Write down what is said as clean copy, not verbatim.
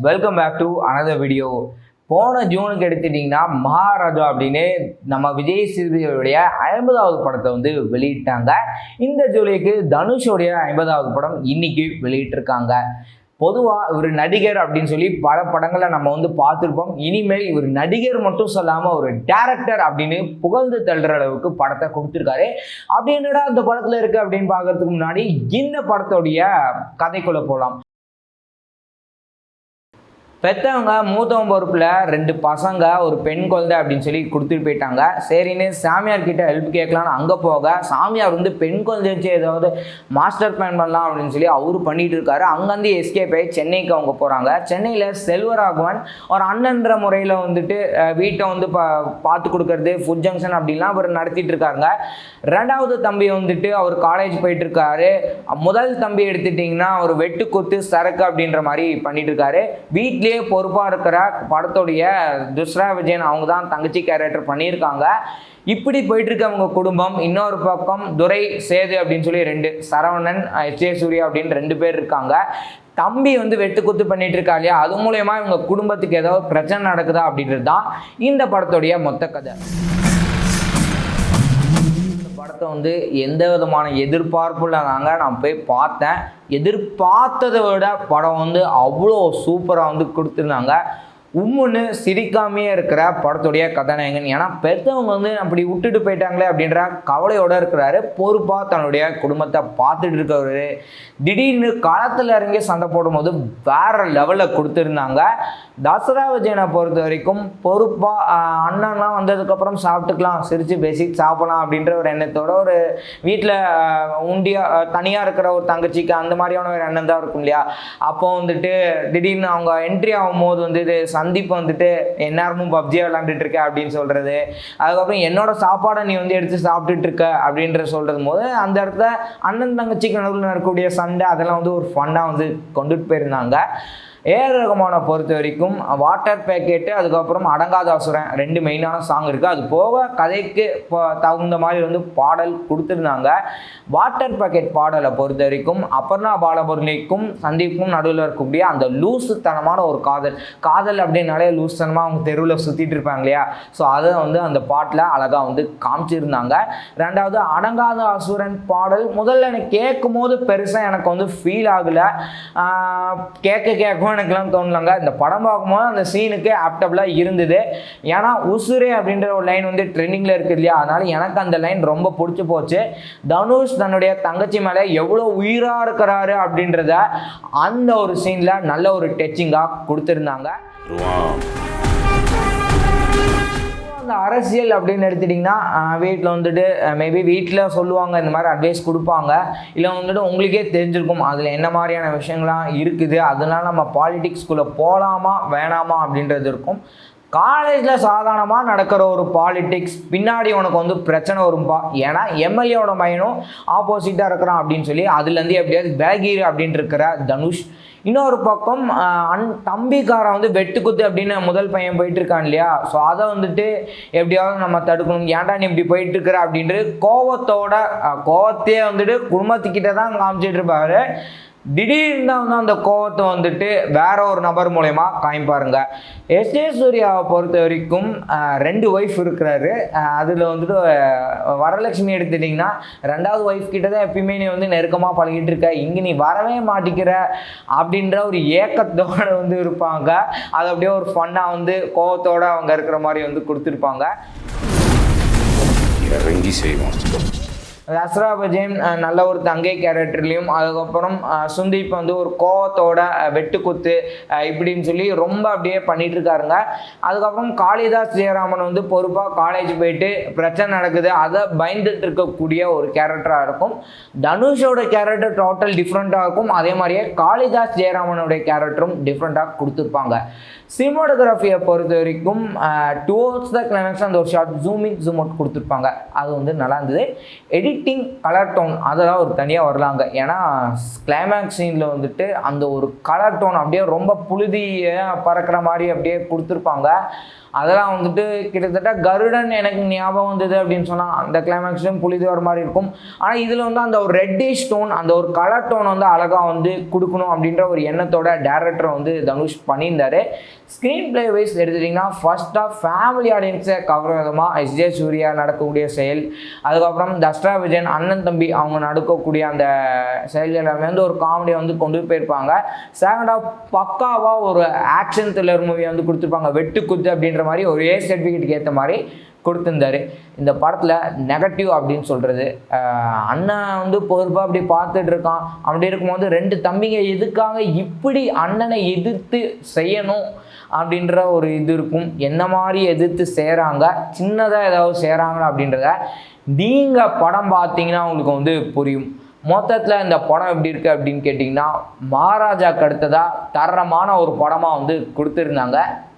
Welcome back to another video. போன ஜூனுக்கு எடுத்துட்டிங்கன்னா மகாராஜா அப்படின்னு நம்ம விஜய் சேதுபதியோடைய 50வது படத்தை வந்து வெளியிட்டாங்க. இந்த ஜூலைக்கு தனுஷோடைய 50வது படம் இன்னைக்கு வெளியிட்டிருக்காங்க. பொதுவாக இவர் நடிகர் அப்படின்னு சொல்லி பல படங்களை நம்ம வந்து பார்த்துருப்போம். இனிமேல் இவர் நடிகர் மட்டும் சொல்லாமல் ஒரு டேரக்டர் அப்படின்னு புகழ்ந்து தள்ளுற அளவுக்கு படத்தை கொடுத்துருக்காரு. அப்படின்னா அந்த படத்தில் இருக்குது அப்படின்னு பார்க்கறதுக்கு முன்னாடி இந்த படத்தோடைய கதைக்குள்ளே போகலாம். பெற்றவங்க மூத்தவங்க பொறுப்பில் 2 பசங்க ஒரு பெண் குழந்தை அப்படின்னு சொல்லி கொடுத்துட்டு போயிட்டாங்க. சரின்னு சாமியார் கிட்ட ஹெல்ப் கேட்கலான்னு அங்கே போக சாமியார் வந்து பெண் குழந்தை வச்சு ஏதாவது மாஸ்டர் பிளான் பண்ணலாம் அப்படின்னு சொல்லி அவரு பண்ணிட்டு இருக்காரு. அங்கேருந்து எஸ்கேப் ஆகி சென்னைக்கு அவங்க போகிறாங்க. சென்னையில் செல்வராகவன் ஒரு அண்ணன்ற முறையில் வந்துட்டு வீட்டை வந்து பார்த்து கொடுக்கறது ஃபுட் ஜங்ஷன் அப்படின்லாம் அவர் நடத்திட்டு இருக்காருங்க. 2வது தம்பி வந்துட்டு அவர் காலேஜ் போயிட்டு இருக்காரு. முதல் தம்பி எடுத்துட்டிங்கன்னா அவர் வெட்டு கொத்து சரக்கு அப்படின்ற மாதிரி பண்ணிட்டு இருக்காரு. வீட்லேயே பொறுப்பாக இருக்கிற படத்துடைய துஷ்ரா விஜயன் அவங்க தான் தங்கச்சி கேரக்டர் பண்ணியிருக்காங்க. இப்படி போயிட்டு இருக்க அவங்க குடும்பம். இன்னொரு பக்கம் துரை சேது அப்படின்னு சொல்லி 2 சரவணன் எச்.ஏ. சூர்யா அப்படின்னு 2 பேர் இருக்காங்க. தம்பி வந்து வெட்டு குத்து பண்ணிட்டு இருக்கா இல்லையா, அது மூலயமா இவங்க குடும்பத்துக்கு ஏதாவது பிரச்சனை நடக்குதா அப்படின்றது தான் இந்த படத்துடைய மொத்த கதை. படத்தை வந்து எந்த விதமான எதிர்பார்ப்பும் இல்லைங்க நான் போய் பார்த்தேன். எதிர்பார்த்ததை விட படம் வந்து அவ்வளோ சூப்பராக வந்து கொடுத்துருந்தாங்க. உம்முன்னு சிரிக்காமையே இருக்கிற படத்துடைய கதாநாயகன். ஏன்னா பெற்றவங்க வந்து அப்படி விட்டுட்டு போயிட்டாங்களே அப்படின்ற கவலையோடு இருக்கிறாரு. பொறுப்பாக தன்னுடைய குடும்பத்தை பார்த்துட்டு இருக்கிறவரு திடீர்னு களத்தில் இறங்கி சண்டை போடும்போது வேறு லெவலில் கொடுத்துருந்தாங்க. தசரா விஜயனை பொறுத்த வரைக்கும் பொறுப்பாக அண்ணன்லாம் வந்ததுக்கப்புறம் சாப்பிட்டுக்கலாம், சிரித்து பேசிட்டு சாப்பிடலாம் அப்படின்ற ஒரு எண்ணத்தோட ஒரு வீட்டில் தனியாக இருக்கிற ஒரு தங்கச்சிக்கு அந்த மாதிரியான ஒரு எண்ணம் தான் இருக்கும் இல்லையா. அப்போ வந்துட்டு திடீர்னு அவங்க என்ட்ரி ஆகும்போது வந்து சந்தீப் வந்துட்டு எந்நேரமும் பப்ஜியாக விளாண்டுட்டு இருக்க அப்படின்னு சொல்கிறது, அதுக்கப்புறம் என்னோட சாப்பாடை நீ வந்து எடுத்து சாப்பிட்டுட்டு இருக்க அப்படின்ற சொல்கிறது போது அந்த இடத்துல அண்ணன் தங்கச்சிக்கு நடுவில் நடக்கக்கூடிய சண்டை அதெல்லாம் வந்து ஒரு ஃபன்னாக வந்து கொண்டுட்டு போயிருந்தாங்க. ஏஆர் ரஹ்மானை பொறுத்த வரைக்கும் வாட்டர் பேக்கெட்டு அதுக்கப்புறம் அடங்காத அசுரன் 2 மெயினான சாங் இருக்குது. அது போக கதைக்கு தகுந்த மாதிரி வந்து பாடல் கொடுத்துருந்தாங்க. வாட்டர் பேக்கெட் பாடலை பொறுத்த வரைக்கும் அபர்ணா பாலமுரளிக்கும் சந்தீப்புக்கும் நடுவில் இருக்கக்கூடிய அந்த லூசுத்தனமான ஒரு காதல் அப்படின்னாலே லூசுத்தனமாக அவங்க தெருவில் சுற்றிட்டு இருப்பாங்க இல்லையா. ஸோ அதை வந்து அந்த பாட்டில் அழகாக வந்து காமிச்சிருந்தாங்க. 2வது அடங்காத அசுரன் பாடல் முதல்ல எனக்கு கேட்கும் போது பெருசாக எனக்கு வந்து ஃபீல் ஆகலை. கேட்க எனக்குலாம் தோணலாங்க. இந்த படம் பார்க்கும்போது அந்த சீனுக்கு ஆப்டபிளாக இருந்தது. ஏன்னா உசுரே அப்படின்ற ஒரு லைன் வந்து ட்ரெண்டிங்கில் இருக்குது இல்லையா, அதனால் எனக்கு அந்த லைன் ரொம்ப பிடிச்சி போச்சு. தனுஷ் தன்னுடைய தங்கச்சி மேலே எவ்வளோ உயிராக இருக்கிறாரு அப்படின்றத அந்த ஒரு சீனில் நல்ல ஒரு டச்சிங்காக கொடுத்துருந்தாங்க. அந்த அரசியல் அப்படின்னு எடுத்துட்டிங்கன்னா வீட்டில் வந்துட்டு மேபி வீட்டில் சொல்லுவாங்க, இந்த மாதிரி அட்வைஸ் கொடுப்பாங்க. இல்லை வந்துட்டு உங்களுக்கே தெரிஞ்சிருக்கும் அதில் என்ன மாதிரியான விஷயங்கள்லாம் இருக்குது, அதனால நம்ம பாலிடிக்ஸ்குள்ளே போகலாமா வேணாமா அப்படின்றது இருக்கும். காலேஜில் சாதாரணமாக நடக்கிற ஒரு பாலிடிக்ஸ் பின்னாடி உனக்கு வந்து பிரச்சனை வரும்பா. ஏன்னா எம்எல்ஏவோட மைனும் ஆப்போசிட்டாக இருக்கிறான் அப்படின்னு சொல்லி அதுலேருந்து எப்படியாவது வேகீர் அப்படின்ட்டு இருக்கிற தனுஷ். இன்னொரு பக்கம் தம்பிக்காரன் வந்து வெட்டு குத்து அப்படின்னு முதல் பையன் போயிட்டு இருக்கான் இல்லையா. ஸோ அதை வந்துட்டு எப்படியாவது நம்ம தடுக்கணும், ஏன்டா நீ இப்படி போயிட்டு இருக்கிற அப்படின்ட்டு கோவத்தையே வந்துட்டு குடும்பத்துக்கிட்ட தான் காமிச்சிட்டு இருப்பாரு. திடீர்னு தான் வந்து அந்த கோவத்தை வந்துட்டு வேற ஒரு நபர் மூலயமா காமிப்பாருங்க. எஸ்.ஏ. சூர்யாவை பொறுத்த வரைக்கும் 2 ஒய்ஃப் இருக்கிறாரு. அதில் வந்துட்டு வரலட்சுமி எடுத்துட்டிங்கன்னா 2வது ஒய்ஃப் கிட்ட தான் எப்பயுமே நீ வந்து நெருக்கமாக பழகிட்டு இருக்க, இங்கே நீ வரவே மாட்டிக்கிற அப்படின்ற ஒரு ஏக்கத்தோடு வந்து இருப்பாங்க. அது அப்படியே ஒரு ஃபன்னாக வந்து கோவத்தோடு அவங்க இருக்கிற மாதிரி வந்து கொடுத்துருப்பாங்க. தசரா விஜயன் நல்ல ஒரு தங்கை கேரக்டர்லையும், அதுக்கப்புறம் சுந்தீப் வந்து ஒரு கோவத்தோட வெட்டுக்குத்து இப்படின்னு சொல்லி ரொம்ப அப்படியே பண்ணிட்டு இருக்காருங்க. அதுக்கப்புறம் காளிதாஸ் ஜெயராமன் வந்து பொறுப்பாக காலேஜ் போயிட்டு பிரச்சனை நடக்குது அதை பயந்துட்டு இருக்கக்கூடிய ஒரு கேரக்டராக இருக்கும். தனுஷோட கேரக்டர் டோட்டல் டிஃப்ரெண்ட்டாக இருக்கும். அதே மாதிரியே காளிதாஸ் ஜெயராமனுடைய கேரக்டரும் டிஃப்ரெண்ட்டாக கொடுத்துருப்பாங்க. சினிமாட்டோகிராஃபியை பொறுத்த வரைக்கும் டுவோர்ட்ஸ் த கிளைமேக்ஸ் அந்த ஒரு short zoom in zoom out கொடுத்துருப்பாங்க. அது வந்து நல்லா இருந்தது. எடிட்டிங், கலர் டோன் அதெல்லாம் ஒரு தனியாக வரலாங்க. ஏன்னா கிளைமேக்ஸ் சீனில் வந்துட்டு அந்த ஒரு கலர் டோன் அப்படியே ரொம்ப புழுதியை பறக்கிற மாதிரி அப்படியே கொடுத்துருப்பாங்க. அதெல்லாம் வந்துட்டு கிட்டத்தட்ட கருடன் எனக்கு ஞாபகம் வந்தது அப்படின்னு சொன்னால் அந்த கிளைமேக்ஸும் புளிது வர மாதிரி இருக்கும். ஆனால் இதில் வந்து அந்த ஒரு ரெட்டிஷ் டோன், அந்த ஒரு கலர் டோன் வந்து அழகாக வந்து கொடுக்கணும் அப்படின்ற ஒரு எண்ணத்தோட டேரக்டர் வந்து தனுஷ் பண்ணியிருந்தாரு. ஸ்க்ரீன் பிளே வைஸ் எடுத்துட்டிங்கன்னா ஃபர்ஸ்ட்டாக ஃபேமிலி ஆடியன்ஸை கவர விதமாக எஸ்ஜே சூர்யா நடக்கக்கூடிய செயல், அதுக்கப்புறம் தஸ்ரா விஜயன் அண்ணன் தம்பி அவங்க நடக்கக்கூடிய அந்த செயல் எல்லாமே வந்து ஒரு காமெடியை வந்து கொண்டு போயிருப்பாங்க. செகண்ட் ஆஃப் பக்காவாக ஒரு ஆக்ஷன் த்ரில்லர் மூவி வந்து கொடுத்துருப்பாங்க. வெட்டு குத்து அப்படின்ற மாதிரி ஒரு ஏ சர்டிஃபிகேட்டுக்கு ஏற்ற மாதிரி கொடுத்துருந்தாரு. இந்த படத்தில் நெகட்டிவ் அப்படின்னு சொல்கிறது, அண்ணன் வந்து பொறுப்பாக அப்படி பார்த்துட்டு இருக்கான். அப்படி இருக்கும்போது ரெண்டு தம்பிங்க எதுக்காக இப்படி அண்ணனை எதிர்த்து செய்யணும் அப்படின்ற ஒரு இது இருக்கும். என்ன மாதிரி எதிர்த்து செய்கிறாங்க, சின்னதாக ஏதாவது செய்கிறாங்களா அப்படின்றத நீங்கள் படம் பார்த்தீங்கன்னா உங்களுக்கு வந்து புரியும். மொத்தத்தில் இந்த படம் எப்படி இருக்குது அப்படின்னு கேட்டிங்கன்னா, மகாராஜாக்கு அடுத்ததாக தரமான ஒரு படமாக வந்து கொடுத்துருந்தாங்க.